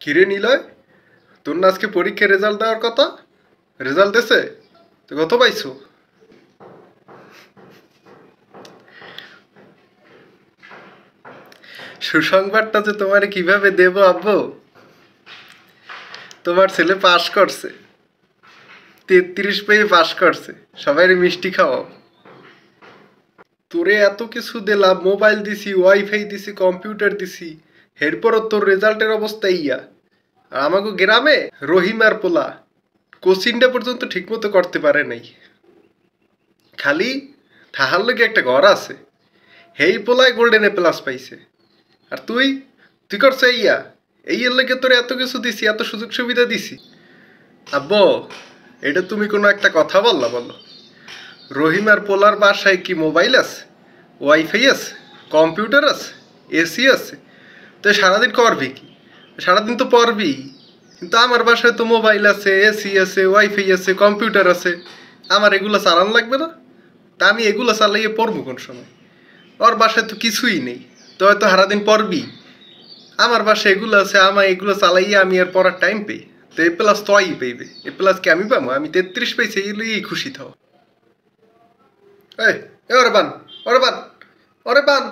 কিরে নিলয়, তোর না আজকে পরীক্ষার রেজাল্ট দেওয়ার কথা? রেজাল্ট দেছে? তো কত পাইছো? সুসংবাদটা যে তোমারে কিভাবে দেব আব্বু, তোমার ছেলে পাশ করছে, 33 পেয়ে পাশ করছে। সবাই মিষ্টি খাওয়াও। তোরে এত কিছু দিলাম, মোবাইল দিছি, ওয়াইফাই দিছি, কম্পিউটার দিছি, এরপরও তোর রেজাল্টের অবস্থা ইয়া। আর আমাকে গ্রামে রহিম আর পোলা কোচিংটা পর্যন্ত ঠিকমতো করতে পারে নাই। খালি তাহার লগে একটা ঘর আছে, হেই পোলায় গোল্ডেন এ প্লাস পাইছে। আর তুই তুই করছো ইয়া, এই এর লেগে তোর এত কিছু দিছি, এত সুযোগ সুবিধা দিছি। আব্বু, এটা তুমি কোনো একটা কথা বললা? বলো, রহিম আর পোলার বাসায় কি মোবাইল আছে, ওয়াইফাই আছে, কম্পিউটার আছে, এসি আছে? তো সারাদিন করবি কি? সারাদিন তো পড়বি। কিন্তু আমার বাসায় তো মোবাইল আছে, এসি আছে, ওয়াইফাই আছে, কম্পিউটার আছে। আমার এগুলো চালানো লাগবে না? তা আমি এগুলো চালাইয়ে পড়বো কোন সময়? ওর বাসায় তো কিছুই নেই, তো হয়তো সারাদিন পড়বি। আমার বাসায় এগুলো আছে, আমার এগুলো চালাইয়ে আমি আর পড়ার টাইম পেই? তো এ প্লাস তো আই পেইবে, এ প্লাস কি আমি পাবো? আমি 33 পেয়েছি, এই খুশি থাও। এই, ওরে বান, ওরে বান, ওরে বান।